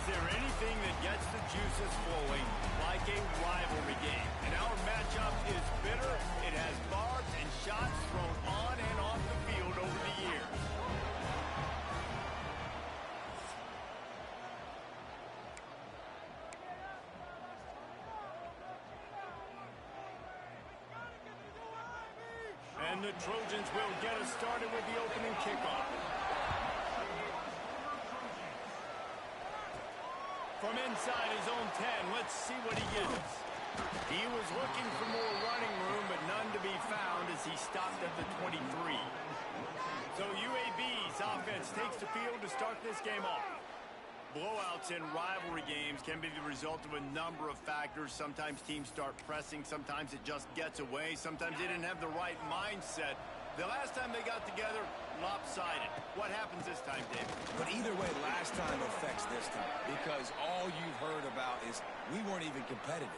Is there anything that gets the juices flowing like a rivalry game? And our matchup is bitter. It has barbs and shots thrown on and off the field over the years. And the Trojans will get us started with the opening kickoff. From inside his own 10, let's see what he gets. He was looking for more running room, but none to be found as he stopped at the 23. So UAB's offense takes the field to start this game off. Blowouts in rivalry games can be the result of a number of factors. Sometimes teams start pressing. Sometimes it just gets away. Sometimes they didn't have the right mindset. The last time they got together, lopsided. What happens this time, David? But either way, last time affects this time because all you've heard about is we weren't even competitive.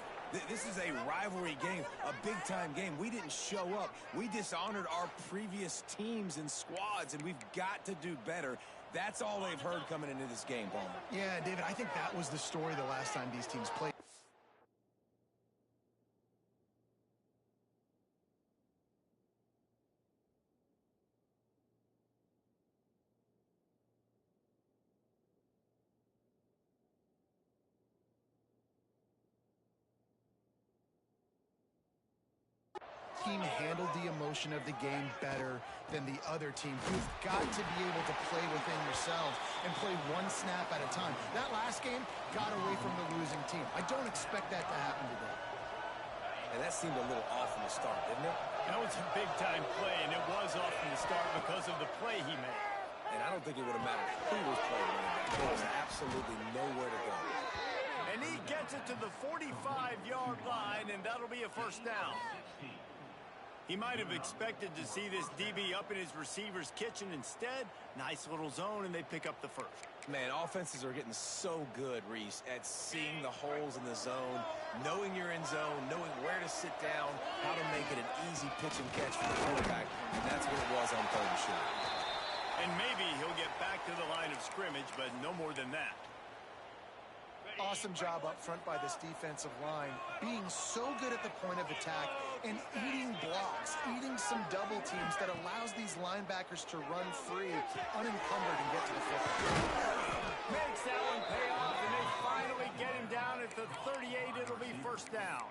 This is a rivalry game, a big-time game. We didn't show up. We dishonored our previous teams and squads, and we've got to do better. That's all they've heard coming into this game, Palmer. Yeah, David, I think that was the story the last time these teams played. Team handled the emotion of the game better than the other team. You've got to be able to play within yourselves and play one snap at a time. That last game got away from the losing team. I don't expect that to happen today. And that seemed a little off from the start, didn't it? That was a big-time play, and it was off from the start because of the play he made. And I don't think it would have mattered who was playing running back. There was absolutely nowhere to go. And he gets it to the 45-yard line, and that'll be a first down. He might have expected to see this DB up in his receiver's kitchen. Instead, nice little zone, and they pick up the first. Man, offenses are getting so good, Reese, at seeing the holes in the zone, knowing you're in zone, knowing where to sit down, how to make it an easy pitch and catch for the quarterback, and that's what it was on third and short. And maybe he'll get back to the line of scrimmage, but no more than that. Awesome job up front by this defensive line, being so good at the point of attack and eating blocks, eating some double teams that allows these linebackers to run free, unencumbered, and get to the football. Makes that one pay off, and they finally get him down at the 38. It'll be first down.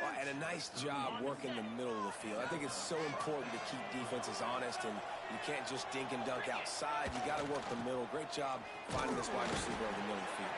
Well, and a nice job working the middle of the field. I think it's so important to keep defenses honest, and you can't just dink and dunk outside. You got to work the middle. Great job finding this wide receiver over the middle of the field.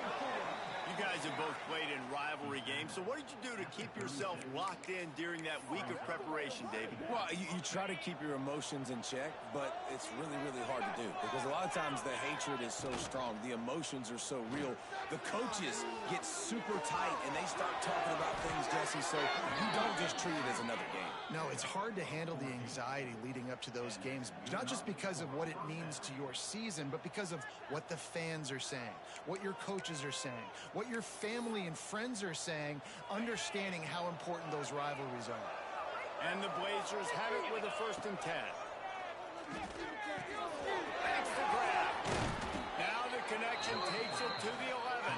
You guys have both played in rivalry games, so what did you do to keep yourself locked in during that week of preparation, David? Well, you try to keep your emotions in check, but it's really, really hard to do because a lot of times the hatred is so strong. The emotions are so real. The coaches get super tight, and they start talking about things, Jesse, so you don't just treat it as another game. No, it's hard to handle the anxiety leading up to those games, not just because of what it means to your season, but because of what the fans are saying, what your coaches are saying, what your family and friends are saying, understanding how important those rivalries are. And the Blazers have it with a 1st and 10. That's the grab. Now the connection takes it to the 11.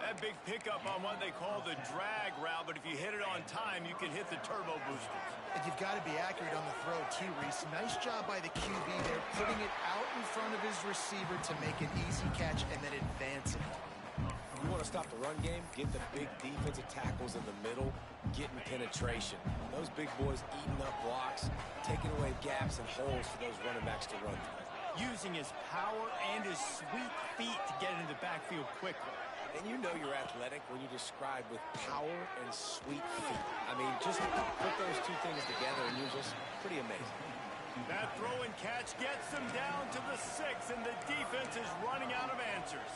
That big pickup on what they call the drag route, but if you hit it on time, you can hit the turbo boosters. And you've got to be accurate on the throw, too, Reese. Nice job by the QB there, putting it out in front of his receiver to make an easy catch and then advance it. You want to stop the run game, get the big defensive tackles in the middle, getting penetration. Those big boys eating up blocks, taking away gaps and holes for those running backs to run through. Using his power and his sweet feet to get into the backfield quickly. And you know you're athletic when you describe with power and sweet feet. I mean, just put those two things together and you're just pretty amazing. That throw and catch gets them down to the 6, and the defense is running out of answers.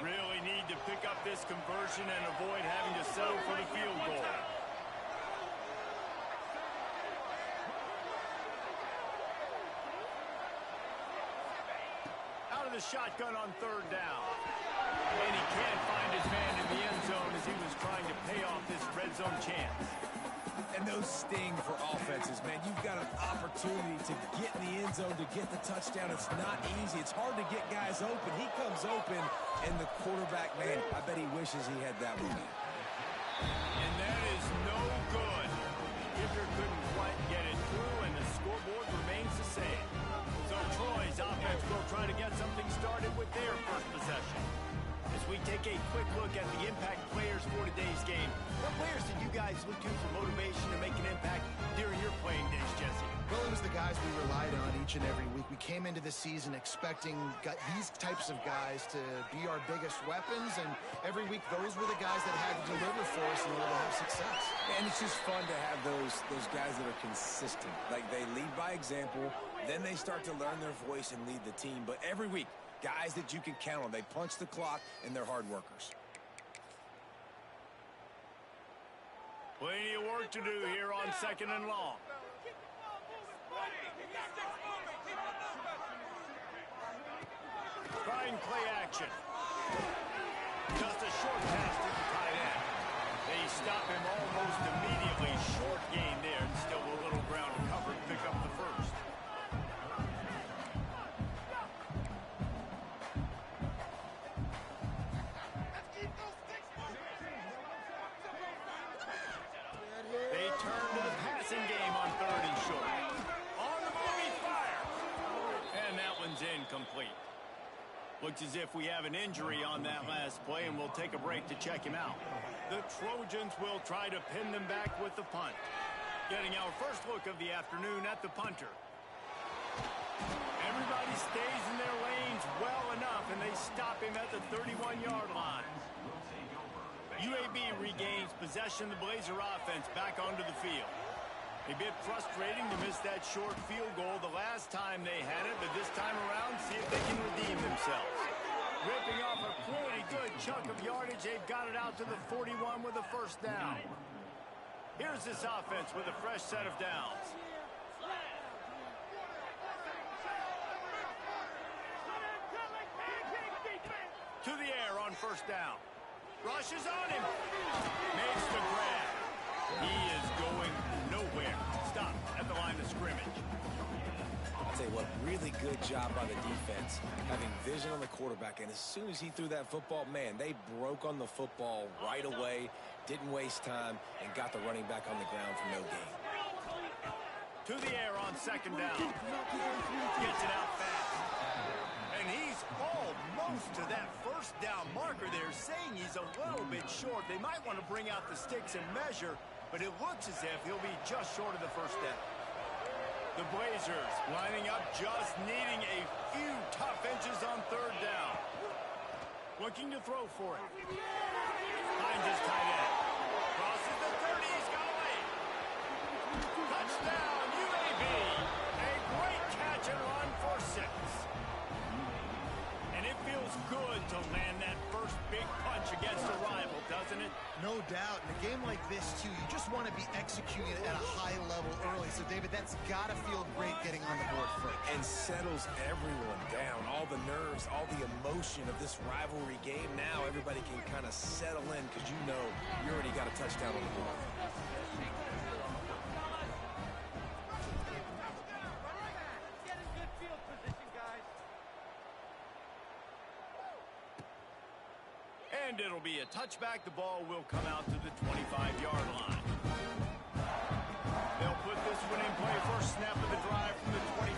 Really need to pick up this conversion and avoid having to settle for the field goal. Out of the shotgun on 3rd down. And he can't find his man in the end zone as he was trying to pay off this red zone chance. And those sting for offenses, man. You've got an opportunity to get in the end zone, to get the touchdown. It's not easy. It's hard to get guys open. He comes open, and the quarterback, man, I bet he wishes he had that one. And that is no good. Kicker couldn't quite get it through, and the scoreboard remains the same. So Troy's offense will try to get something started with their first possession. As we take a quick look at the impact players for today's game, what players did you guys look to for motivation to make an impact during your playing days, Jesse? Well, it was the guys we relied on each and every week. We came into the season expecting these types of guys to be our biggest weapons, and every week those were the guys that had to deliver for us in order to have success. And it's just fun to have those guys that are consistent. Like, they lead by example, then they start to learn their voice and lead the team. But every week, guys that you can count on. They punch the clock, and they're hard workers. Plenty of work to do here on 2nd and long. Trying play action. Just a short pass to the tight end. They stop him almost immediately. Short gain there, and still a little ground to cover to pick up the first. They turn to the passing game on 3rd and short. On the move, he fires. And that one's incomplete. Looks as if we have an injury on that last play, and we'll take a break to check him out. The Trojans will try to pin them back with the punt. Getting our first look of the afternoon at the punter. Everybody stays in their lanes well enough, and they stop him at the 31-yard line. UAB regains possession of the Blazer offense back onto the field. A bit frustrating to miss that short field goal the last time they had it, but this time around, see if they can redeem themselves. Ripping off a pretty good chunk of yardage, they've got it out to the 41 with a first down. Here's this offense with a fresh set of downs. To the air on first down. Rushes on him. Makes the grab. He is going nowhere. Stop at the line of scrimmage. I'll tell you what, really good job by the defense, having vision on the quarterback. And as soon as he threw that football, man, they broke on the football right away, didn't waste time, and got the running back on the ground for no gain. To the air on 2nd down. Gets it out fast. And he's almost to that first down marker there, saying he's a little bit short. They might want to bring out the sticks and measure, but it looks as if he'll be just short of the first down. The Blazers lining up, just needing a few tough inches on 3rd down. Looking to throw for it. Finds his tight end. Crosses the 30, he's got away. Touchdown, UAB. A great catch and run for 6. And it feels good to land that first big punch against a rival, doesn't it? No doubt. In a game like this, too, you just want to be executing at a high level early. So, David, that's got to feel great getting on the board first. And settles everyone down. All the nerves, all the emotion of this rivalry game. Now everybody can kind of settle in because you know you already got a touchdown on the board. And it'll be a touchback. The ball will come out to the 25-yard line. They'll put this one in play. First snap of the drive from the 25.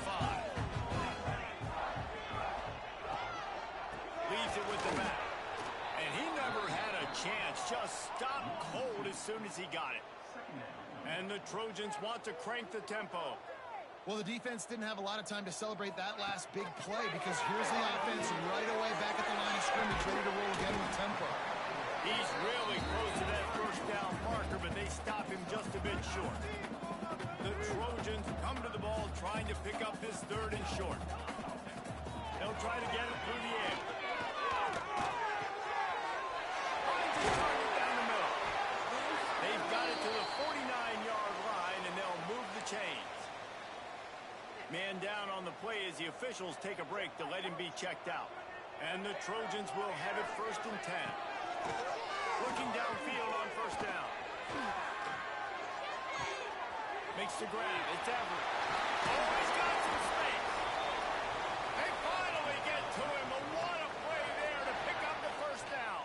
Leaves it with the back. And he never had a chance. Just stopped cold as soon as he got it. And the Trojans want to crank the tempo. Well, the defense didn't have a lot of time to celebrate that last big play because here's the offense right away back at the line of scrimmage, ready to roll again with tempo. He's really close to that first down marker, but they stop him just a bit short. The Trojans come to the ball trying to pick up this 3rd and short. They'll try to get it through the air. Finds his target down the middle. They've got it to the 49-yard line, and they'll move the chains. Man down on the play as the officials take a break to let him be checked out. And the Trojans will have it 1st and 10. Looking downfield on first down. Makes the grab. It's Everett. Oh, he's got some space. They finally get to him. But what a play there to pick up the first down.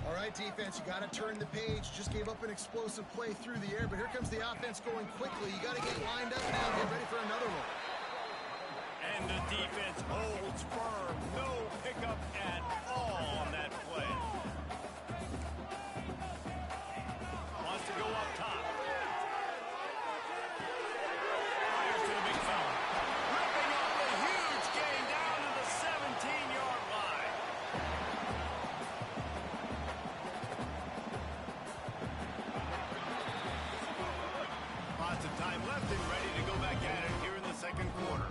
All right, defense, you got to turn the page. Just gave up an explosive play through the air, but here comes the offense going quickly. You got to get lined up now and get ready for another one. And the defense holds firm. No pickup at all on that play. Wants to go up top. Fires to the big fella. Ripping up the huge gain down to the 17-yard line. Lots of time left and ready to go back at it here in the second quarter.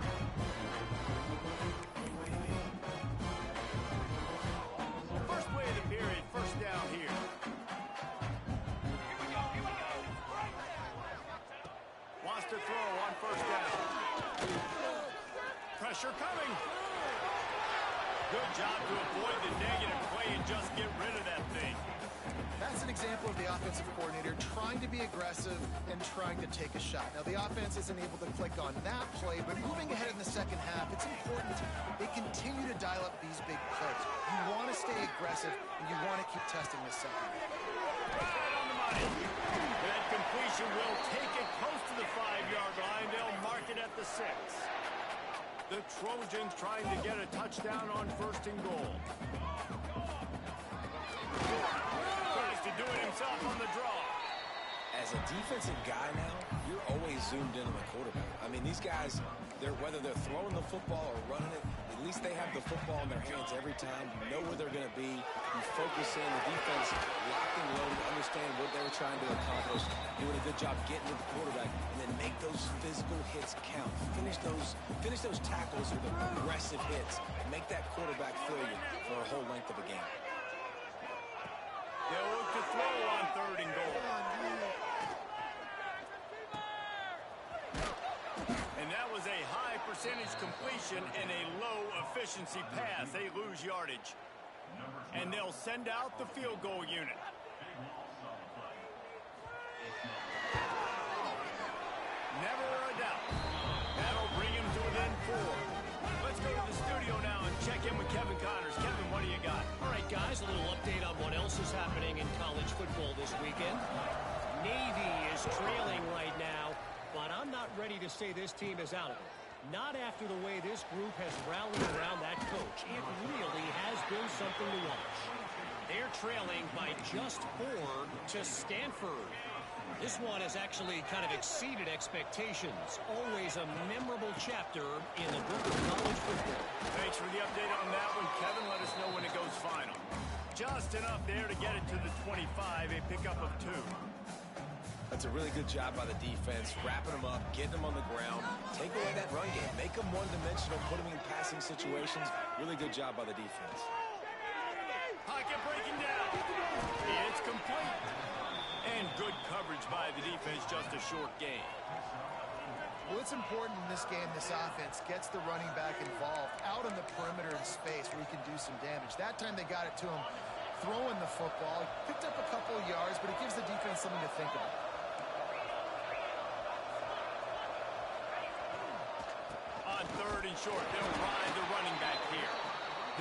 First play of the period, first down here. Wants to throw on first down. Pressure coming. Good job to avoid the negative play and just get rid of that thing. That's an example of the offensive coordinator trying to be aggressive and trying to take a shot. Now, the offense isn't able to click on that play, but moving ahead in the second half, it's important they continue to dial up these big plays. You want to stay aggressive, and you want to keep testing this second. Right on the money. That completion will take it close to the 5-yard line. They'll mark it at the 6. The Trojans trying to get a touchdown on first and goal. Tries to do it himself on the draw. As a defensive guy now, you're always zoomed in on the quarterback. I mean, these guys, whether they're throwing the football or running it, at least they have the football in their hands every time. You know where they're going to be. You focus in. The defense locked and loaded, understand what they were trying to accomplish, doing a good job getting to the quarterback, and then make those physical hits count. Finish those tackles with aggressive hits. Make that quarterback feel you for a whole length of a game. They'll look to throw on third and goal. And that was a high percentage completion and a low efficiency pass. They lose yardage. And they'll send out the field goal unit. Never a doubt. That'll bring him to within 4. Let's go to the studio now and check in with Kevin Connors. Kevin, what do you got? All right, guys, a little update on what else is happening in college football this weekend. Navy is trailing right now, but I'm not ready to say this team is out of it. Not after the way this group has rallied around that coach. It really has been something to watch. They're trailing by just 4 to Stanford. This one has actually kind of exceeded expectations. Always a memorable chapter in the book of college football. Thanks for the update on that one, Kevin. Let us know when it goes final. Just enough there to get it to the 25, a pickup of 2. That's a really good job by the defense, wrapping them up, getting them on the ground, take away that run game, make them one-dimensional, put them in passing situations. Really good job by the defense. Pocket breaking down. It's complete. And good coverage by the defense, just a short gain. Well, it's important in this game, this offense gets the running back involved out on the perimeter in space where he can do some damage. That time they got it to him throwing the football. Picked up a couple of yards, but it gives the defense something to think about. On third and short, they'll ride the running back here.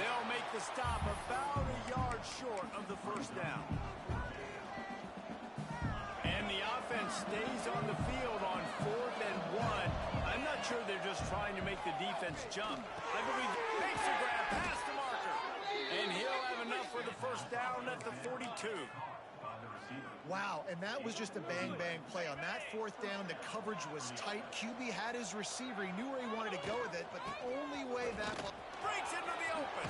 They'll make the stop about a yard short of the first down. And the offense stays on the field on 4th and 1. I'm not sure they're just trying to make the defense jump. I believe makes a grab past the marker. And he'll have enough for the first down at the 42. Wow, and that was just a bang-bang play. On that 4th down, the coverage was tight. QB had his receiver. He knew where he wanted to go with it, but the only way that breaks into the open.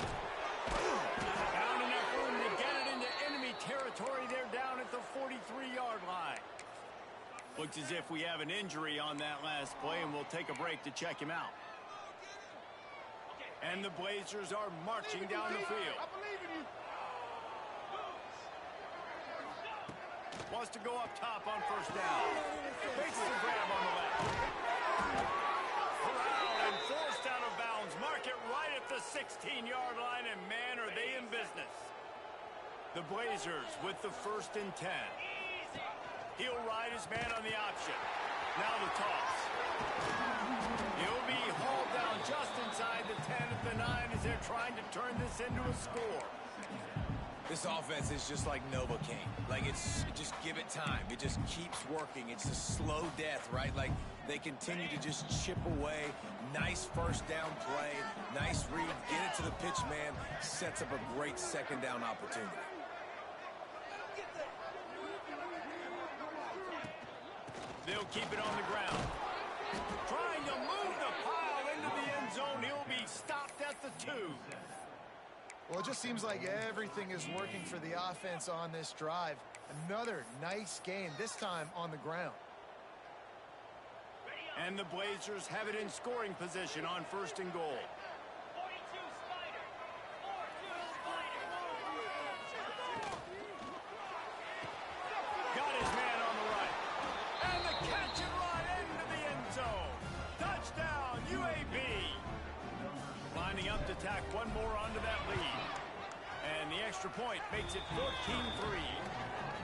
Found enough room to get it into enemy territory. They're down at the 43-yard line. Looks as if we have an injury on that last play, and we'll take a break to check him out. And the Blazers are marching down the field. I believe in you. Wants to go up top on first down. Fakes the grab on the left. Corralled and forced out of bounds. Mark it right at the 16-yard line, and man, are they in business. The Blazers with the 1st and 10. He'll ride his man on the option. Now the toss. He'll be hauled down just inside the 10 at the 9 as they're trying to turn this into a score. This offense is just like Novocaine. Like, just give it time. It just keeps working. It's a slow death, right? Like, they continue to just chip away. Nice first down play. Nice read. Get it to the pitch man. Sets up a great second down opportunity. They'll keep it on the ground. Trying to move the pile into the end zone. He'll be stopped at the 2. Well, it just seems like everything is working for the offense on this drive. Another nice game, this time on the ground. And the Blazers have it in scoring position on 1st and goal. Got his man on the right. And the catch and run into the end zone. Touchdown, UAB. Lining up to tack one more onto that lead. And the extra point makes it 14-3.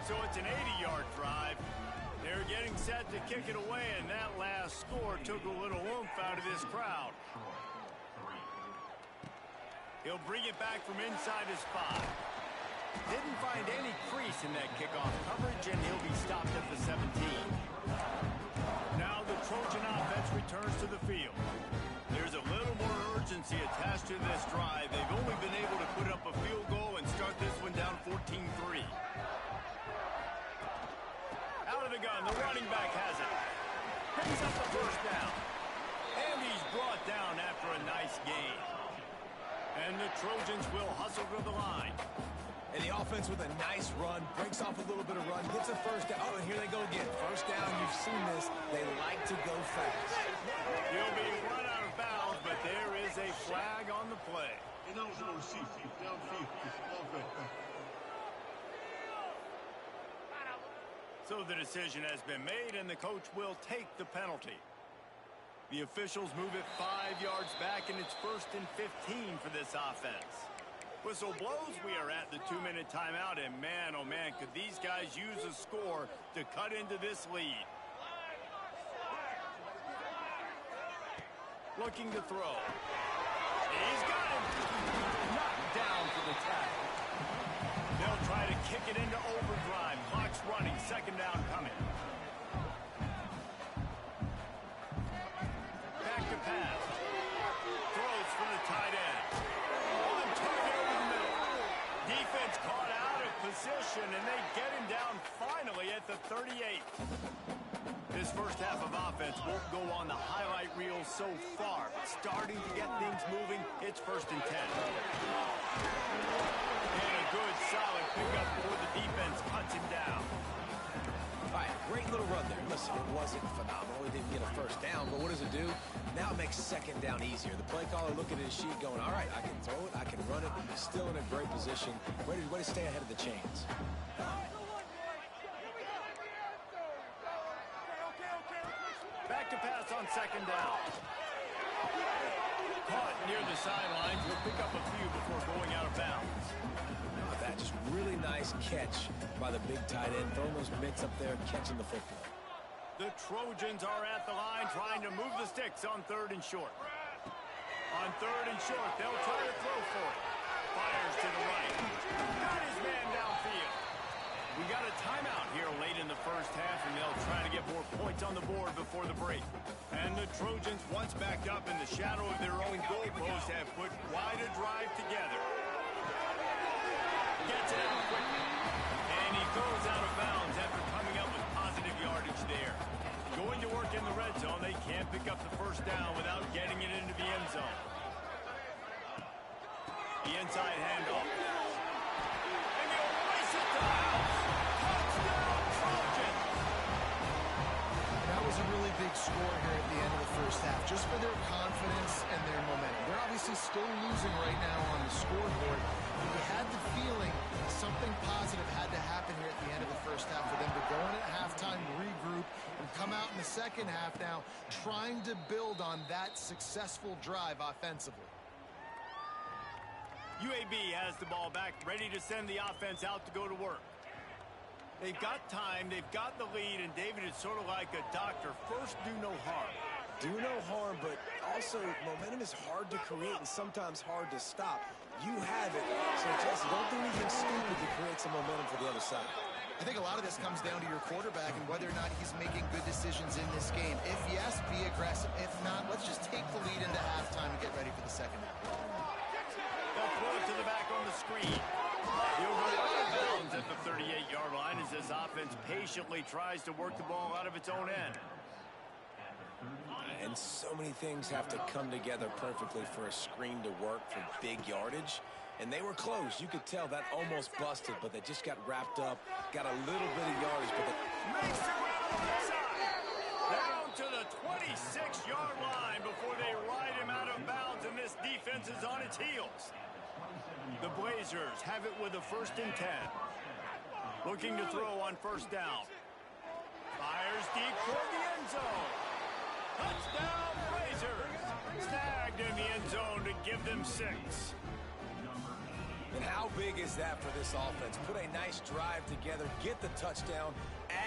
So it's an 80-yard drive. They're getting set to kick it away, and that last score took a little oomph out of this crowd. He'll bring it back from inside his 5. Didn't find any crease in that kickoff coverage, and he'll be stopped at the 17. Now the Trojan offense returns to the field. There's a little more urgency attached to this drive. They've only been able to put up a field goal and start this one down 14-3. Out of the gun, the running back has it. Picks up the first down. And he's brought down after a nice gain. And the Trojans will hustle to the line. And the offense with a nice run, breaks off a little bit of run, gets a first down. Oh, and here they go again. First down, you've seen this. They like to go fast. He'll be run out of bounds, but there is a flag on the play. So the decision has been made, and the coach will take the penalty. The officials move it 5 yards back, and it's 1st and 15 for this offense. Whistle blows, we are at the 2-minute timeout, and man, oh man, could these guys use a score to cut into this lead. Looking to throw. He's got him. Knocked down for the tackle. They'll try to kick it into overdrive. Clock's running, second down coming. Back to pass. Throws for the tight end. On target over the middle. Defense caught out of position, and they get him down finally at the 38. This first half of offense won't go on the highlight reel so far. Starting to get things moving, it's 1st and 10. And a good, solid pickup before the defense cuts him down. All right, great little run there. Listen, it wasn't phenomenal. He didn't get a first down, but what does it do? Now it makes second down easier. The play caller looking at his sheet going, all right, I can throw it, I can run it. Still in a great position. Ready to stay ahead of the chains. Back to pass on second down. Caught near the sidelines. Will pick up a few before going out of bounds. That just really nice catch by the big tight end. Throwing those mitts up there, catching the football. The Trojans are at the line trying to move the sticks on 3rd and short. On 3rd and short, they'll try to throw for it. Fires to the right. Got his man downfield. We got a timeout here late in the first half, and they'll try to get more points on the board before the break. And the Trojans, once backed up in the shadow of their own goalpost, have put quite a drive together. Gets it out quickly. And he goes out of bounds after coming up with positive yardage there. Going to work in the red zone. They can't pick up the first down without getting it into the end zone. The inside handoff. And he'll race it to the house. Touchdown, Trojans! That was a really big score here at the end of the first half, just for their confidence and their momentum. They're obviously still losing right now on the scoreboard, but you had the feeling something positive had to happen here at the end of the first half for them to go in at halftime, regroup, and come out in the second half now trying to build on that successful drive offensively. UAB has the ball back, ready to send the offense out to go to work. They've got time, they've got the lead, and David is sort of like a doctor. First, do no harm. Do no harm, but also momentum is hard to create and sometimes hard to stop. You have it, so Jesse, don't do anything stupid to create some momentum for the other side. I think a lot of this comes down to your quarterback and whether or not he's making good decisions in this game. If yes, be aggressive. If not, let's just take the lead into halftime and get ready for the second half. They'll throw it to the back on the screen. He'll go out of bounds at the 38-yard line as this offense patiently tries to work the ball out of its own end. And so many things have to come together perfectly for a screen to work for big yardage. And they were close. You could tell that almost busted, but they just got wrapped up, got a little bit of yardage. But Makes the ground inside. Down to the 26-yard line before they ride him out of bounds, and this defense is on its heels. The Blazers have it with a 1st and 10. Looking to throw on 1st down. Fires deep toward the end zone. Touchdown, Blazers! Snagged in the end zone to give them 6. And how big is that for this offense? Put a nice drive together, get the touchdown,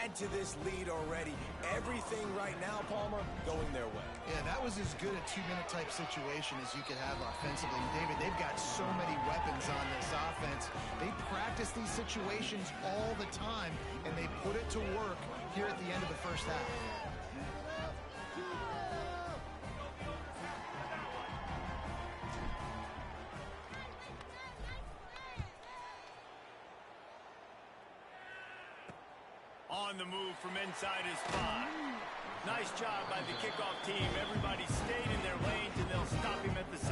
add to this lead already. Everything right now, Palmer, going their way. Yeah, that was as good a 2-minute type situation as you could have offensively. And David, they've got so many weapons on this offense. They practice these situations all the time, and they put it to work here at the end of the first half. On the move from inside his 5. Nice job by the kickoff team. Everybody stayed in their lanes, and they'll stop him at the 16.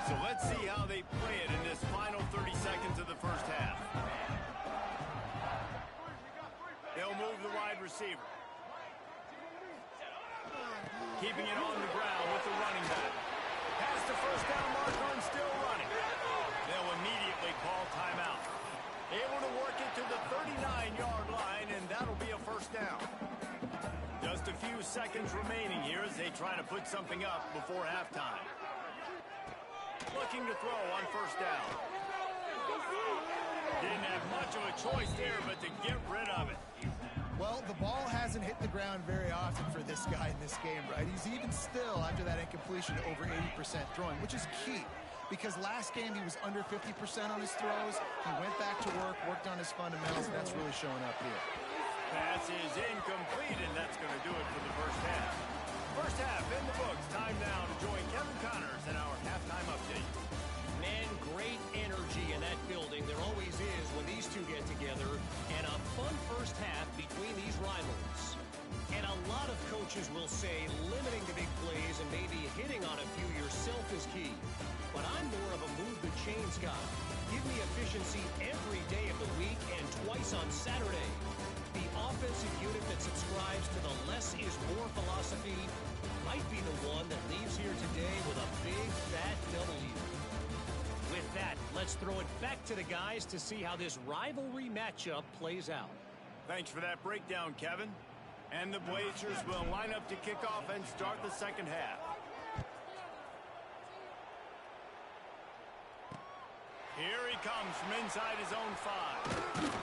So let's see how they play it in this final 30 seconds of the first half. They'll move the wide receiver. Keeping it on the ground with the running back. Has the 1st down marker and still running. They'll immediately call timeout. Able to work it to the 39-yard line, and that'll be a 1st down. Just a few seconds remaining here as they try to put something up before halftime. Looking to throw on 1st down. Didn't have much of a choice there, but to get rid of it. Well, the ball hasn't hit the ground very often for this guy in this game, right? He's even still, after that incompletion, over 80% throwing, which is key. Because last game he was under 50% on his throws. He went back to work, worked on his fundamentals, and that's really showing up here. Pass is incomplete, and that's going to do it for the first half. First half in the books. Time now to join Kevin Connors in our halftime update. Man, great energy in that building. There always is when these two get together. And a fun first half between these rivals. And a lot of coaches will say limiting the big plays and maybe hitting on a few yourself is key. But I'm more of a move the chains guy. Give me efficiency every day of the week and twice on Saturday. The offensive unit that subscribes to the less is more philosophy might be the one that leaves here today with a big fat W. With that, let's throw it back to the guys to see how this rivalry matchup plays out. Thanks for that breakdown, Kevin. And the Blazers will line up to kick off and start the second half. Here he comes from inside his own 5.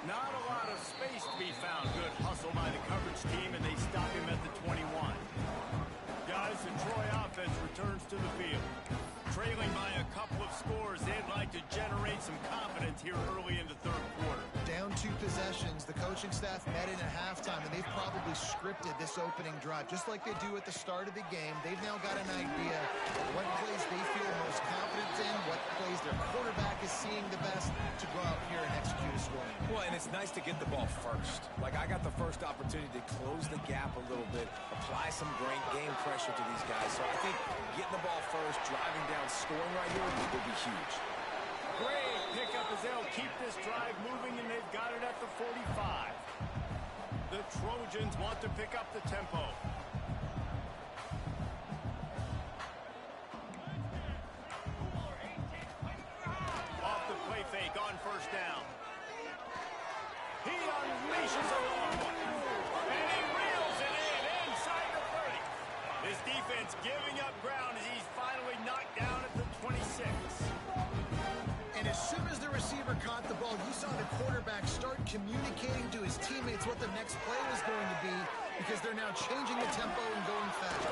Not a lot of space to be found. Good hustle by the coverage team, and they stop him at the 21. Guys, the Troy offense returns to the field. Trailing by a couple of scores, they'd like to generate some confidence here early in the third quarter. Down 2 possessions, the coaching staff met in at halftime, and they've probably scripted this opening drive. Just like they do at the start of the game, they've now got an idea of what plays they feel most confident in, what plays their quarterback is seeing the best to go out here and execute a score. Well, and it's nice to get the ball first. Like, I got the first opportunity to close the gap a little bit, apply some great game pressure to these guys. So I think getting the ball first, driving down, scoring right here will be huge. Great pickup as they'll keep this drive moving, and they've got it at the 45. The Trojans want to pick up the tempo. Off the play fake on 1st down. He unleashes a long one. And he reels it in inside the 30. This defense giving up ground as he's finally knocked down at the 26. And as soon as the receiver caught the ball, you saw the quarterback start communicating to his teammates what the next play was going to be, because they're now changing the tempo and going fast.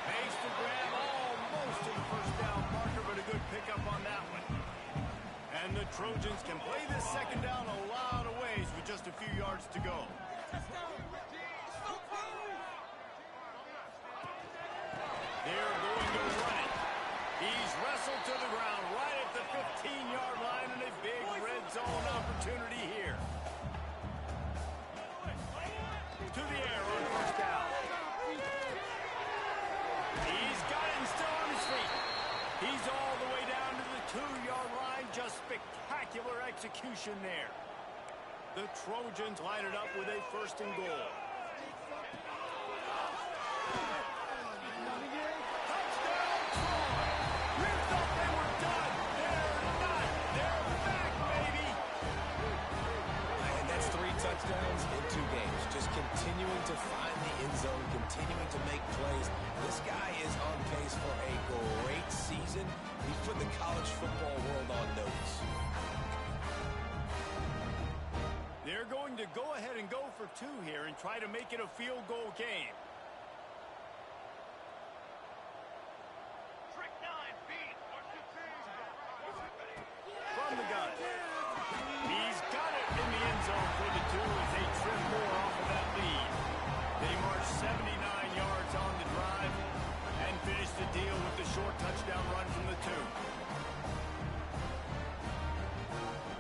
Makes the grab almost to the first down marker, but a good pickup on that one. And the Trojans can play this second down a lot of ways with just a few yards to go. They're going to run it. He's wrestled to the ground right at the 15-yard line, and a big red zone opportunity here. To the air on first down. He's got it and still on his feet. He's all the way down to the 2-yard line. Just spectacular execution there. The Trojans line it up with a first and goal. Touchdowns in 2 games. Just continuing to find the end zone, continuing to make plays. This guy is on pace for a great season. He's put the college football world on notice. They're going to go ahead and go for 2 here and try to make it a field goal game. From the gun. He's got it in the end zone for the 2 as they trim more off of that lead. They march 79 yards on the drive and finish the deal with the short touchdown run from the 2.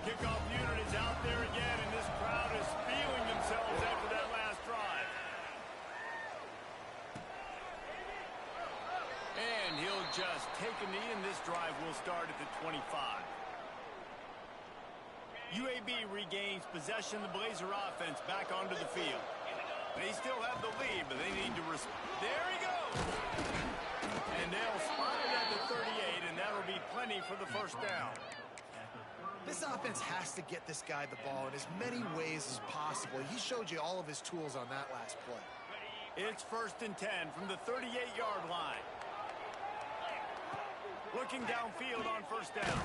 Kickoff unit is out there again, and this crowd is feeling themselves after that last drive. And he'll just take a knee, and this drive will start at the 25. UAB regains possession of the Blazer offense back onto the field. They still have the lead, but they need to... There he goes! And they'll spot it at the 38, and that'll be plenty for the first down. This offense has to get this guy the ball in as many ways as possible. He showed you all of his tools on that last play. It's first and 10 from the 38-yard line. Looking downfield on first down.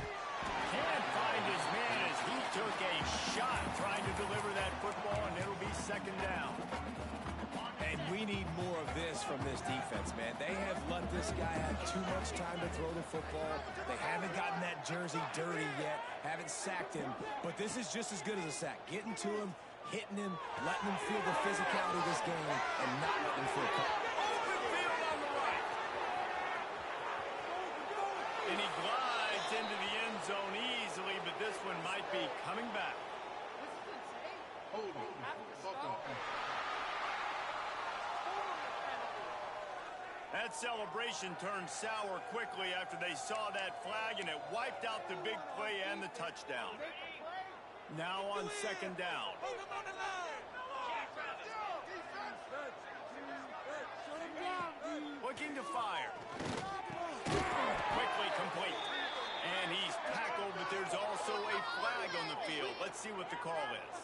Can't find his man as he took a shot trying to deliver that football, and it'll be second down. And we need more of this from this defense, man. They have let this guy have too much time to throw the football. They haven't gotten that jersey dirty yet, haven't sacked him. But this is just as good as a sack. Getting to him, hitting him, letting him feel the physicality of this game, and not letting him feel cut. Open field on the right. And he glides into the end zone easily, but this one might be coming back. That celebration turned sour quickly after they saw that flag, and it wiped out the big play and the touchdown. Now on second down. Looking to fire. Quickly complete. And he's tackled, but there's also a flag on the field. Let's see what the call is.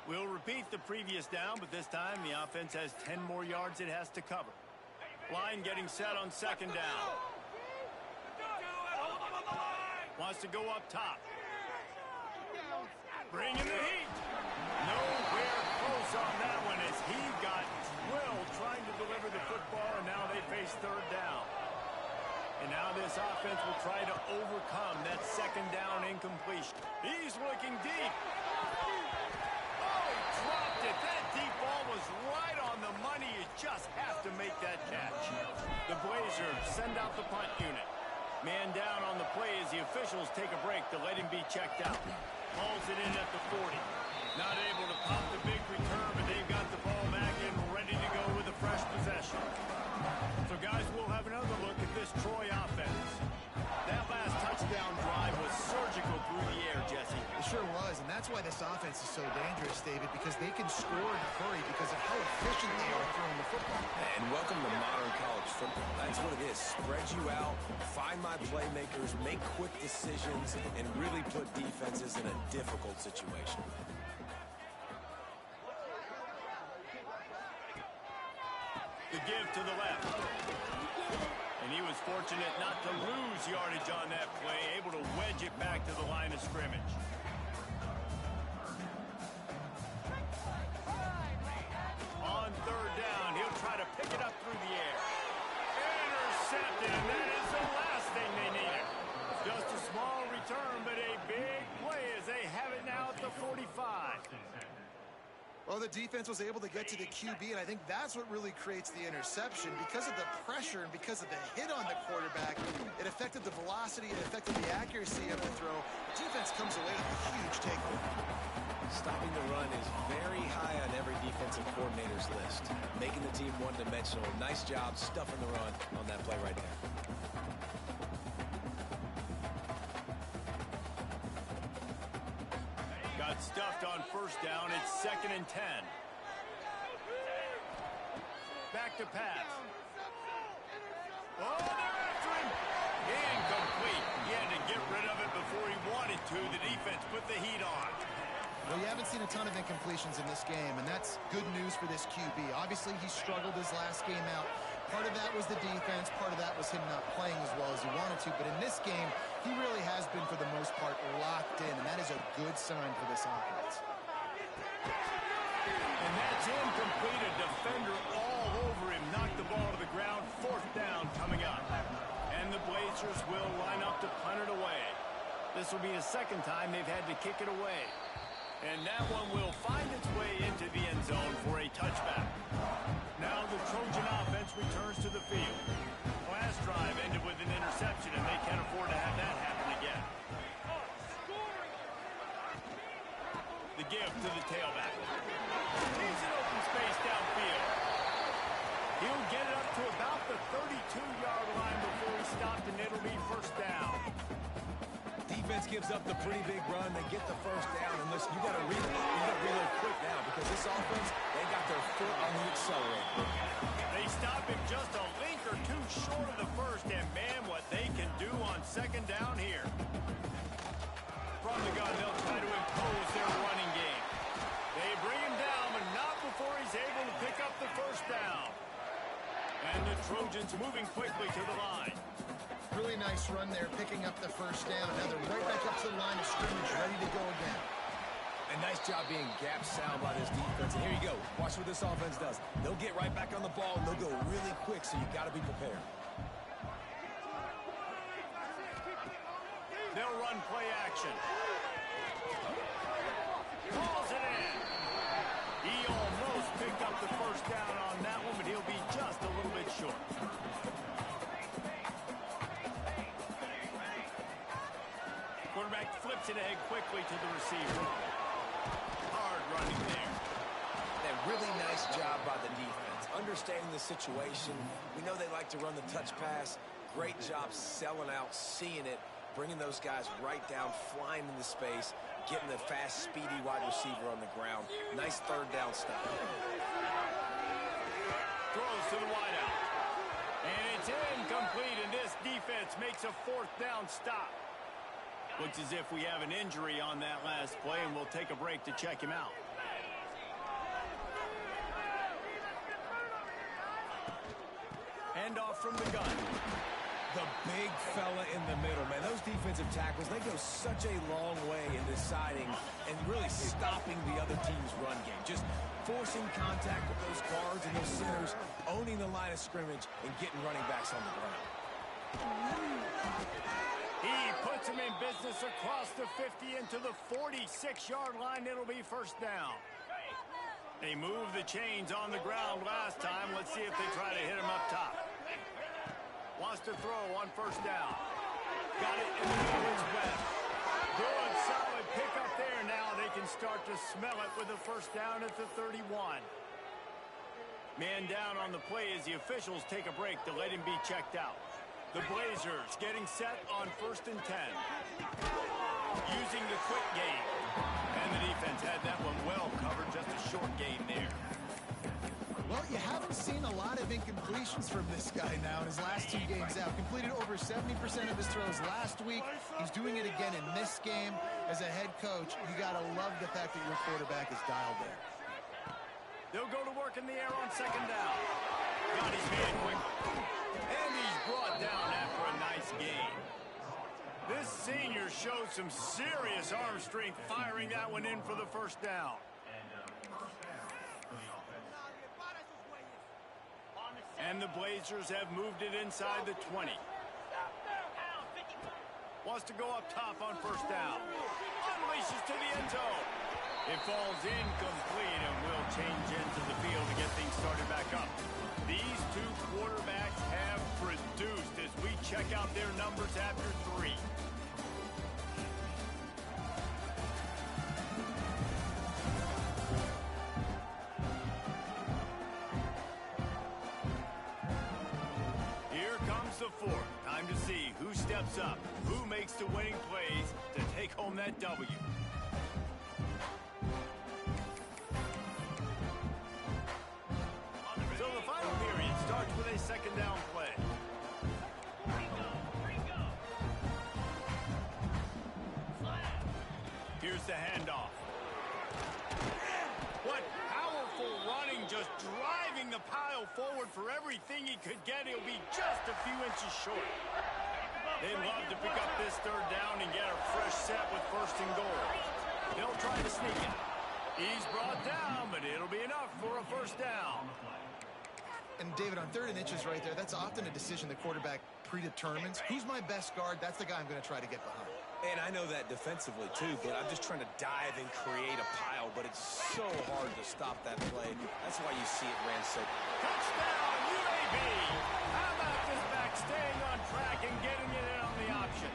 We'll repeat the previous down, but this time the offense has 10 more yards it has to cover. Line getting set on second down. Wants to go up top. Bringing the heat. Nowhere close on that one as he got drilled trying to deliver the football, and now they face third down. And now this offense will try to overcome that second down incompletion. He's looking deep. Oh, he dropped it. That deep ball was right on the money. You just have to make that catch. The Blazers send out the punt unit. Man down on the play as the officials take a break to let him be checked out. Hauls it in at the 40. Not able to pop the big return, but they've got the ball back and ready to go with a fresh possession. So, guys, we'll have another look at this Troy offense. That last touchdown drive was surgical through the air, Jesse. It sure was, and that's why this offense is so dangerous, David, because they can score in a hurry because of how efficient they are throwing the football. And welcome to modern college football. That's what it is. Spread you out, find my playmakers, make quick decisions, and really put defenses in a difficult situation. give to the left. And he was fortunate not to lose yardage on that play, able to wedge it back to the line of scrimmage. On third down, he'll try to pick it up through the air. Intercepted, and that is the last thing they needed. Just a small return, but a big play as they have it now at the 45. Well, the defense was able to get to the QB, and I think that's what really creates the interception. Because of the pressure and because of the hit on the quarterback, it affected the velocity, it affected the accuracy of the throw. The defense comes away with a huge takeaway. Stopping the run is very high on every defensive coordinator's list. Making the team one-dimensional. Nice job stuffing the run on that play right there. Got stuffed on first down. It's 2nd and 10. Back to pass. Oh, they're after him. Incomplete. He had to get rid of it before he wanted to. The defense put the heat on. Well, you haven't seen a ton of incompletions in this game, and that's good news for this QB. Obviously, he struggled his last game out. Part of that was the defense. Part of that was him not playing as well as he wanted to. But in this game, he really has been, for the most part, locked in, and that is a good sign for this offense. And that's incomplete. A defender all over him. Knocked the ball to the ground. 4th down coming up. And the Blazers will line up to punt it away. This will be the 2nd time they've had to kick it away. And that one will find its way into the end zone for a touchback. Now the Trojan offense returns to the field. Last drive ended with an interception, and they can't afford to have that happen again. The give to the tailback. He's in open space downfield. He'll get it up to about the 32-yard line before he stopped, and it'll be 1st down. Defense gives up the pretty big run. They get the 1st down. And listen, you got to reload quick now because this offense, they got their foot on the accelerator. They stop him just a link or two short of the 1st, and man, what they can do on 2nd down here. From the gun, they'll try to impose their running game. They bring him down, but not before he's able to pick up the 1st down. And the Trojans moving quickly to the line. Really nice run there, picking up the 1st down. Now they're right back up to the line of scrimmage, ready to go again. A nice job being gap sound by this defense. And here you go. Watch what this offense does. They'll get right back on the ball, and they'll go really quick, so you got to be prepared. They'll run play action. Calls it in. He almost picked up the 1st down on that one, but he'll be just a little bit short. Quarterback flips it ahead quickly to the receiver. Hard running there. A really nice job by the defense, understanding the situation. We know they like to run the touch pass. Great job selling out, seeing it, bringing those guys right down, flying into space, getting the fast, speedy wide receiver on the ground. Nice 3rd down stop. Throws to the wideout. And it's incomplete, and this defense makes a 4th down stop. Looks as if we have an injury on that last play, and we'll take a break to check him out. Handoff from the gun. The big fella in the middle, man. Those defensive tackles, they go such a long way in deciding and really stopping the other team's run game. Just forcing contact with those guards and those centers, owning the line of scrimmage, and getting running backs on the ground. He puts him in business across the 50 into the 46-yard line. It'll be 1st down. They moved the chains on the ground last time. Let's see if they try to hit him up top. Wants to throw on 1st down. Got it in the middle. It's Webb. Good, solid pickup there. Now they can start to smell it with the 1st down at the 31. Man down on the play as the officials take a break to let him be checked out. The Blazers getting set on 1st and 10. Using the quick game. And the defense had that one well covered. Just a short gain there. Well, you haven't seen a lot of incompletions from this guy now in his last 2 games out. Completed over 70% of his throws last week. He's doing it again in this game. As a head coach, you got to love the fact that your quarterback is dialed in. They'll go to work in the air on 2nd down. got his man quick. And he's brought down after a nice gain. This senior showed some serious arm strength firing that one in for the first down. And the Blazers have moved it inside the 20. Wants to go up top on first down. Unleashes to the end zone. It falls incomplete and will change into the field to get things started back up. These two quarterbacks have produced as we check out their numbers after 3. Here comes the 4th. Time to see who steps up, who makes the winning plays to take home that W. So the final period starts with a second down play. Here's the handoff. What powerful running, just driving the pile forward for everything he could get. He'll be just a few inches short. They'd love to pick up this third down and get a fresh set with 1st and goal. They'll try to sneak it. He's brought down, but it'll be enough for a first down. And David, on 3rd and inches right there, that's often a decision the quarterback predetermines. Who's my best guard? That's the guy I'm going to try to get behind. And I know that defensively, too, but I'm just trying to dive and create a pile, but it's so hard to stop that play. That's why you see it ran so. Touchdown, UAB! How about this back staying on track and getting it in on the option?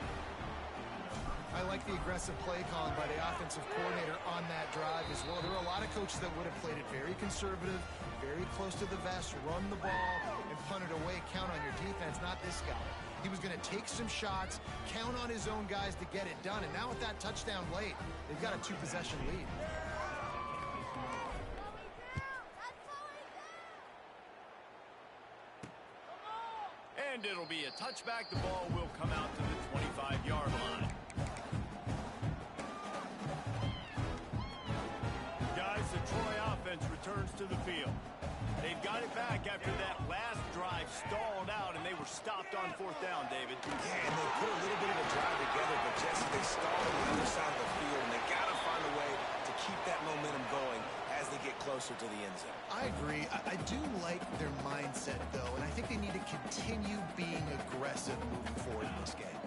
I like the aggressive play calling by the offensive coordinator on that drive as well. There are a lot of coaches that would have played it very conservative, very close to the vest, run the ball, and punt it away, count on your defense, not this guy. He was going to take some shots, count on his own guys to get it done. And now with that touchdown late, they've got a 2-possession lead. And it'll be a touchback. The ball will come out to the 25-yard line. Guys, the Troy offense returns to the field. They've got it back after that last drive stalled out, and they were stopped on 4th down, David. Yeah, and they put a little bit of a drive together, but Jesse, they stalled on the other side of the field, and they got to find a way to keep that momentum going as they get closer to the end zone. I agree. I do like their mindset, though, and I think they need to continue being aggressive moving forward in this game.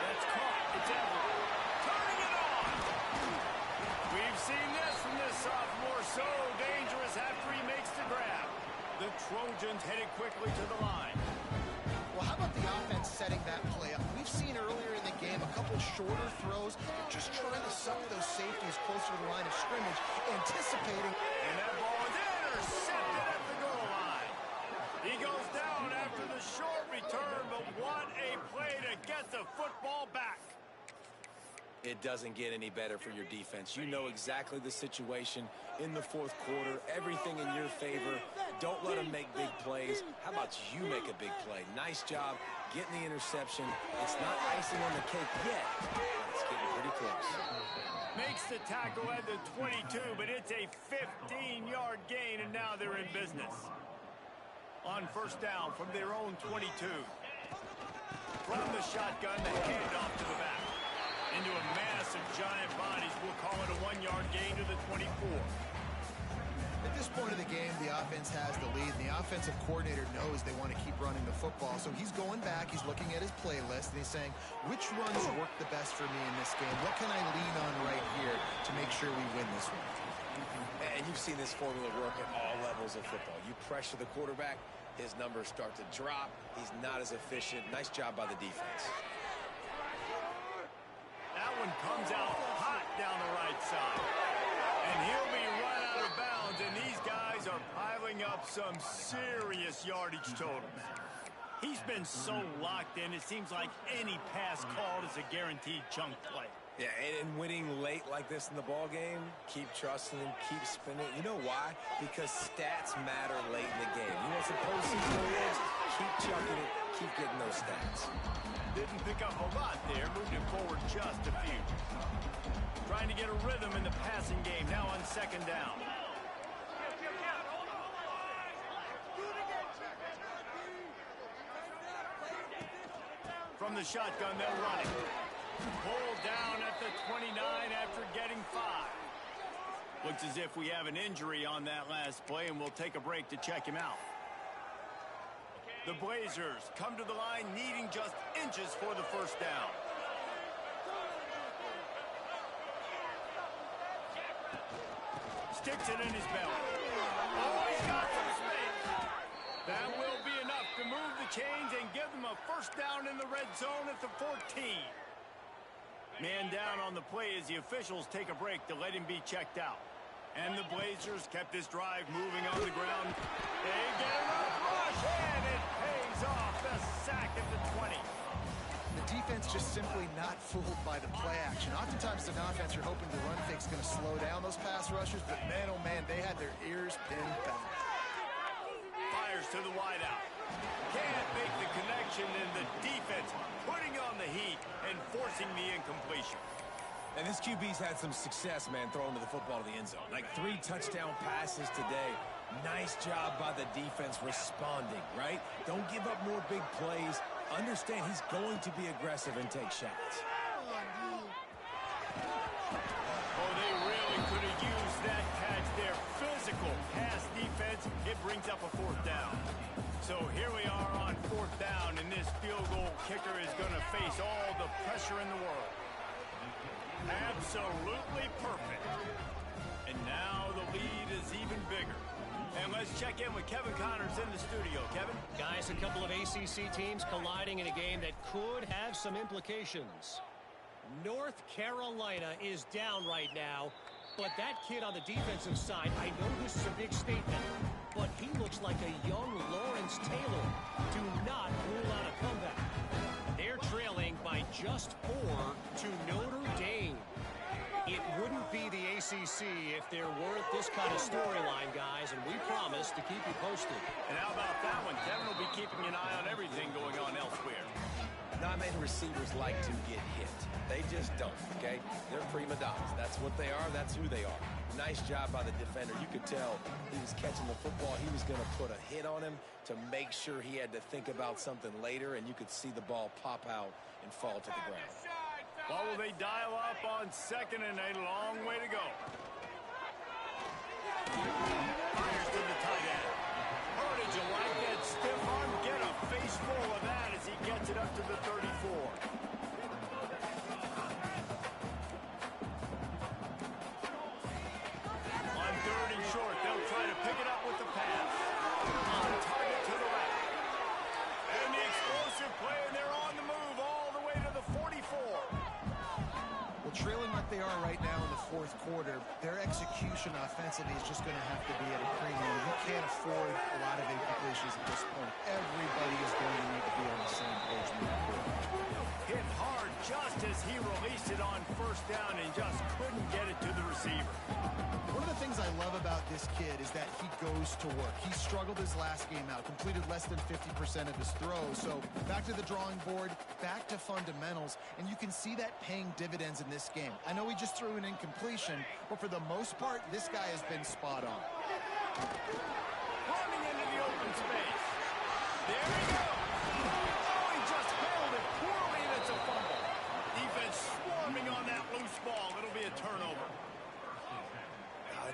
That's caught. It's Everett. Turning it on. We've seen this from this sophomore. So dangerous after he makes the grab. The Trojans headed quickly to the line. Well, how about the offense setting that play up? We've seen earlier in the game a couple shorter throws, just trying to suck those safeties closer to the line of scrimmage, anticipating. And that ball is intercepted at the goal line. He goes down after the short return, but what a play to get the football back. It doesn't get any better for your defense. You know exactly the situation in the 4th quarter. Everything in your favor. Don't let them make big plays. How about you make a big play? Nice job getting the interception. It's not icing on the cake yet, but it's getting pretty close. Makes the tackle at the 22, but it's a 15-yard gain, and now they're in business. On 1st down from their own 22. From the shotgun, the handoff to the back. Into a mass of giant bodies. We'll call it a 1-yard gain to the 24. At this point of the game, the offense has the lead, and the offensive coordinator knows they want to keep running the football. So he's going back, he's looking at his playlist, and he's saying, which runs work the best for me in this game? What can I lean on right here to make sure we win this one? And you've seen this formula work at all levels of football. You pressure the quarterback, his numbers start to drop. He's not as efficient. Nice job by the defense. That one comes out hot down the right side. And he'll be run out of bounds, and these guys are piling up some serious yardage totals. He's been so locked in, it seems like any pass called is a guaranteed chunk play. Yeah, and winning late like this in the ball game, keep trusting him, keep spinning. You know why? Because stats matter late in the game. You want some postseason wins? Keep chucking it, keep getting those stats. Didn't pick up a lot there, moved it forward just a few. Trying to get a rhythm in the passing game, now on 2nd down. From the shotgun, they'll run it. Pulled down at the 29 after getting 5. Looks as if we have an injury on that last play, and we'll take a break to check him out. The Blazers come to the line needing just inches for the first down. Sticks it in his belly. Oh, he's got some space. That will be enough to move the chains and give them a first down in the red zone at the 14. Man down on the play as the officials take a break to let him be checked out. And the Blazers kept this drive moving on the ground. They get enough rush, and it pays off. The sack at the 20. The defense just simply not fooled by the play action. Oftentimes, the offense, you're hoping the run fake's going to slow down those pass rushers, but man, oh man, they had their ears pinned back. Fires to the wideout. Can't make the connection, and the defense putting on the heat and forcing the incompletion. And this QB's had some success, man, throwing to the football to the end zone. Like 3 touchdown passes today. Nice job by the defense responding, right? Don't give up more big plays. Understand he's going to be aggressive and take shots. Oh, they really could have used that catch there. Physical pass defense. It brings up a 4th down. So here we are on 4th down, and this field goal kicker is going to face all the pressure in the world. Absolutely perfect. And now the lead is even bigger. And let's check in with Kevin Connors in the studio. Kevin? Guys, a couple of ACC teams colliding in a game that could have some implications. North Carolina is down right now, but that kid on the defensive side, I know this is a big statement, but he looks like a young Lawrence Taylor. Do not rule out a comeback. They're trailing by just 4 to Notre Dame. It wouldn't be the ACC if there weren't this kind of storyline, guys, and we promise to keep you posted. And how about that one? Kevin will be keeping an eye on everything going on elsewhere. Not many receivers like to get hit. They just don't, okay? They're prima donnas. That's what they are. That's who they are. Nice job by the defender. You could tell he was catching the football. He was going to put a hit on him to make sure he had to think about something later, and you could see the ball pop out and fall to the ground. Well, will they dial up on 2nd and a long way to go? Fires to the tight end. Oh, did you like that stiff arm? Get a face full of that as he gets it up to the 34. On 3rd and short, they'll try to pick it up with the pass. On target to the left. And the explosive play, and they're on the move all the way to the 44. Trailing like they are right now in the 4th quarter, their execution offensively is just going to have to be at a premium. You can't afford a lot of incompletions at this point. Everybody is going to need to be on the same page moving forward. Hit hard just as he released it on 1st down and just couldn't get it to the receiver. One of the things I love about this kid is that he goes to work. He struggled his last game out, completed less than 50% of his throws. So back to the drawing board, back to fundamentals, and you can see that paying dividends in this game. I know he just threw an incompletion, but for the most part, this guy has been spot on. Running into the open space. There he goes. Oh, he just held it poorly, and it's a fumble. Defense swarming on that loose ball. It'll be a turnover.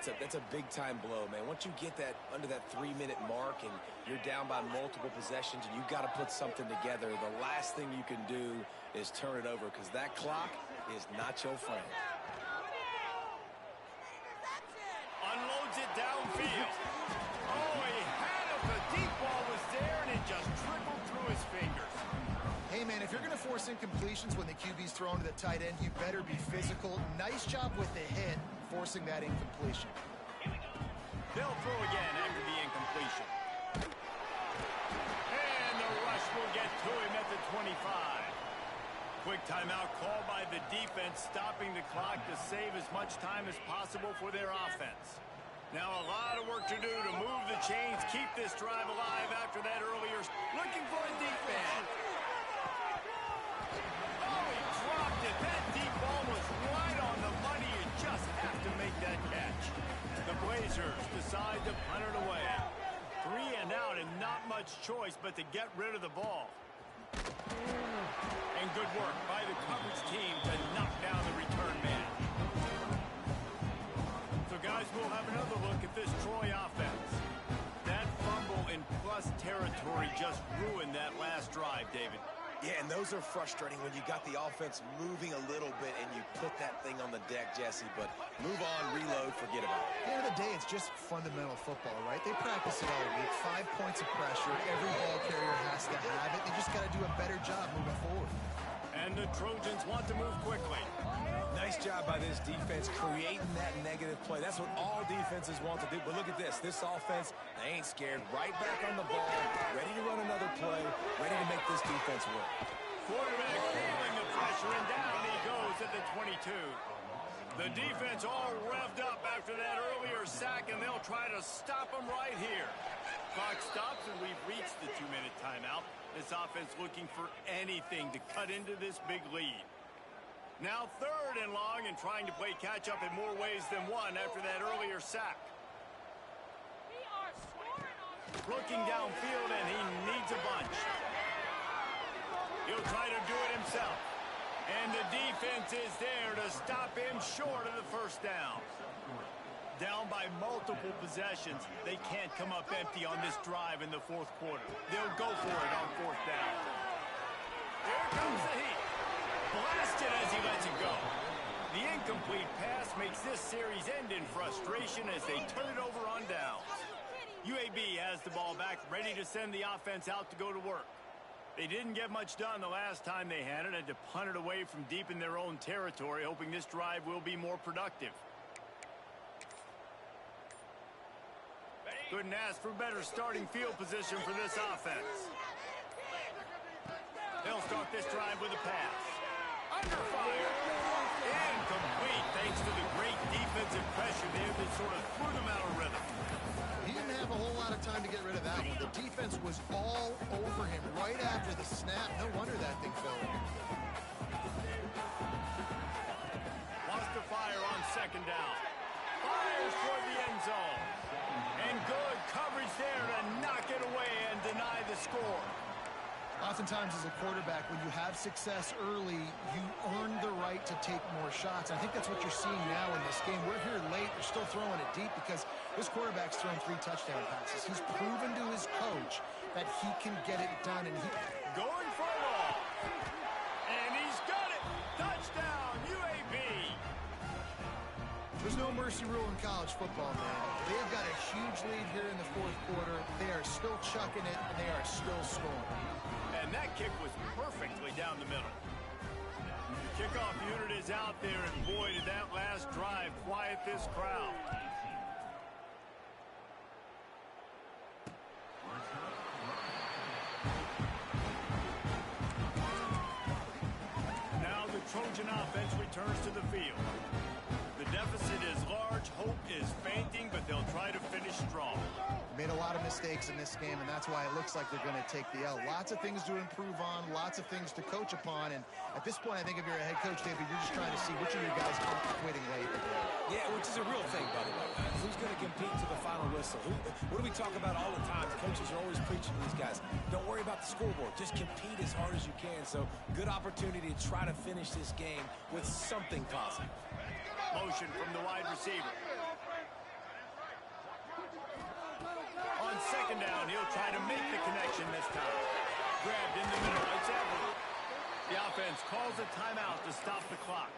That's a big-time blow, man. Once you get that under that 3-minute mark and you're down by multiple possessions and you've got to put something together, the last thing you can do is turn it over because that clock is not your friend. Unloads it downfield. Oh, he had it. The deep ball was there, and it just trickled through his fingers. Hey, man, if you're going to force incompletions when the QB's thrown to the tight end, you better be physical. Nice job with the hit, forcing that incompletion. They'll throw again after the incompletion. And the rush will get to him at the 25. Quick timeout called by the defense, stopping the clock to save as much time as possible for their offense. Now a lot of work to do to move the chains, keep this drive alive after that earlier. Looking for a deep man. Oh, he dropped it. That deep ball was right on the money. You just have to make that catch. The Blazers decide to punt it away. 3 and out and not much choice but to get rid of the ball. And good work by the coverage team to knock down the return man. So, guys, we'll have another look at this Troy offense. That fumble in plus territory just ruined that last drive, David. Yeah, and those are frustrating when you got the offense moving a little bit and you put that thing on the deck, Jesse. But move on, reload, forget about it. At the end of the day, it's just fundamental football, right? They practice it all week. 5 points of pressure. Every ball carrier has to have it. They just got to do a better job moving forward. And the Trojans want to move quickly. Nice job by this defense creating that negative play. That's what all defenses want to do. But look at this. This offense, they ain't scared. Right back on the ball, ready to run another play, ready to make this defense work. Quarterback feeling the pressure, and down he goes at the 22. The defense all revved up after that earlier sack, and they'll try to stop him right here. Clock stops, and we've reached the 2-minute timeout. This offense looking for anything to cut into this big lead. Now 3rd and long, and trying to play catch-up in more ways than one after that earlier sack. Looking downfield, and he needs a bunch. He'll try to do it himself. And the defense is there to stop him short of the first down. Down by multiple possessions, they can't come up empty on this drive in the 4th quarter. They'll go for it on 4th down. Here comes the heat. Blasted as he lets it go. The incomplete pass makes this series end in frustration as they turn it over on downs. UAB has the ball back, ready to send the offense out to go to work. They didn't get much done the last time they had it, to punt it away from deep in their own territory, hoping this drive will be more productive. Couldn't ask for better starting field position for this offense. They'll start this drive with a pass. Under fire. Incomplete thanks to the great defensive pressure there that sort of threw them out of rhythm. He didn't have a whole lot of time to get rid of that one. The defense was all over him right after the snap. No wonder that thing fell in. Wants to fire on 2nd down. Fires toward the end zone. And good coverage there to knock it away and deny the score. Oftentimes as a quarterback, when you have success early, you earn the right to take more shots. I think that's what you're seeing now in this game. We're here late. They're still throwing it deep because this quarterback's thrown 3 touchdown passes. He's proven to his coach that he can get it done. And he going for it all. And he's got it. Touchdown, UAB. There's no mercy rule in college football, man. They've got a huge lead here in the 4th quarter. They are still chucking it, and they are still scoring. And that kick was perfectly down the middle. The kickoff unit is out there, and boy, did that last drive quiet this crowd. Now the Trojan offense returns to the field. The deficit is large, hope is fainting, but they'll try to finish strong. Made a lot of mistakes in this game, and that's why it looks like they're going to take the L. Lots of things to improve on, lots of things to coach upon, and at this point, I think if you're a head coach, David, you're just trying to see which of your guys are quitting late today. Yeah, which is a real thing, by the way. Who's going to compete to the final whistle? What do we talk about all the time? The coaches are always preaching to these guys. Don't worry about the scoreboard. Just compete as hard as you can. So, good opportunity to try to finish this game with something positive. Motion from the wide receiver. On 2nd down, he'll try to make the connection this time. Grabbed in the middle. It's Everett. The offense calls a timeout to stop the clock.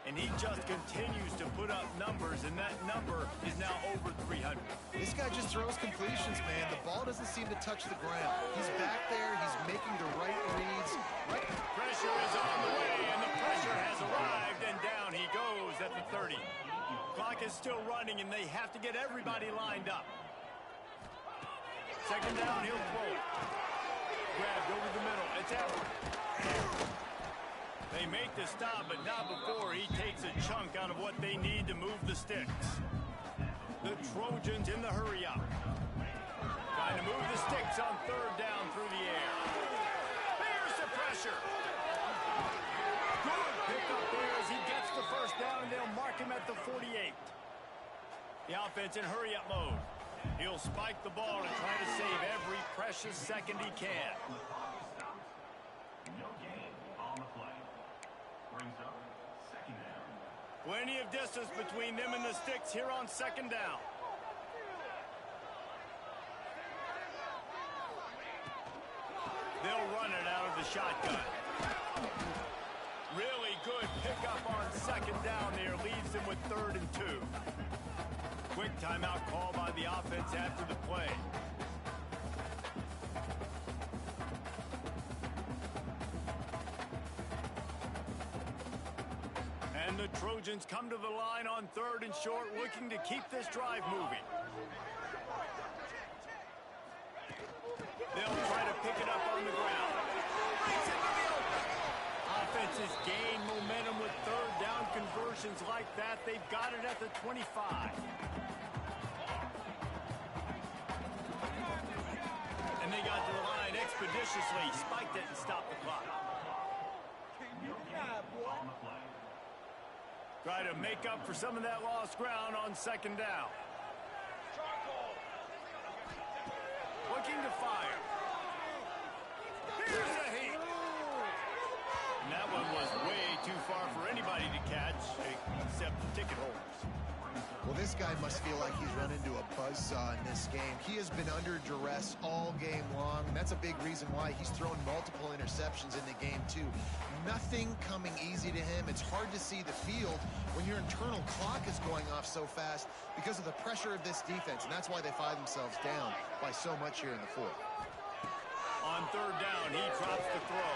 And he just continues to put up numbers, and that number is now over 300. This guy just throws completions, man. The ball doesn't seem to touch the ground. He's back there. He's making the right reads. Pressure is on the way, and the pressure has arrived, and down he goes at the 30. Clock is still running, and they have to get everybody lined up. 2nd down, he'll throw it. Grabbed over the middle. It's Everett. They make the stop, but not before he takes a chunk out of what they need to move the sticks. The Trojans in the hurry up. Trying to move the sticks on 3rd down through the air. There's the pressure. Good pick up there as he gets the 1st down, and they'll mark him at the 48. The offense in hurry-up mode. He'll spike the ball and try to save every precious second he can. Plenty of distance between them and the sticks here on second down. They'll run it out of the shotgun. Really good pickup on second down there. Leaves them with 3rd and 2. Quick timeout call by the offense after the play. And the Trojans come to the line on 3rd and short, looking to keep this drive moving. They'll try to pick it up on the ground. Offenses gain momentum with 3rd down conversions like that. They've got it at the 25. And they got to the line expeditiously, spiked it and stopped the clock. Try to make up for some of that lost ground on second down. Looking to fire. Here's a heat. And that one was way too far for anybody to catch, except the ticket holders. Well, this guy must feel like he's run into a buzzsaw in this game. He has been under duress all game long, and that's a big reason why he's thrown multiple interceptions in the game, too. Nothing coming easy to him. It's hard to see the field when your internal clock is going off so fast because of the pressure of this defense, and that's why they find themselves down by so much here in the 4th. On 3rd down, he drops the throw.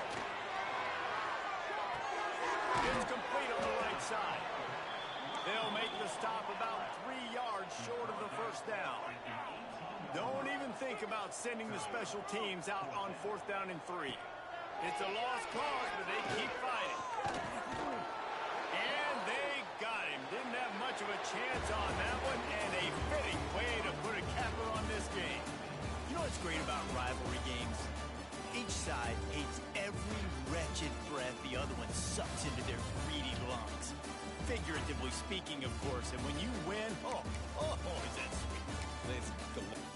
It's complete on the right side. They'll make the stop about 3 yards short of the 1st down. Don't even think about sending the special teams out on 4th down and 3. It's a lost cause, but they keep fighting. And they got him. Didn't have much of a chance on that one, and a fitting way to put a capper on this game. You know what's great about rivalry games? Each side hates every wretched breath the other one sucks into their greedy lungs. Figuratively speaking, of course, and when you win, oh, is that sweet. Let's go.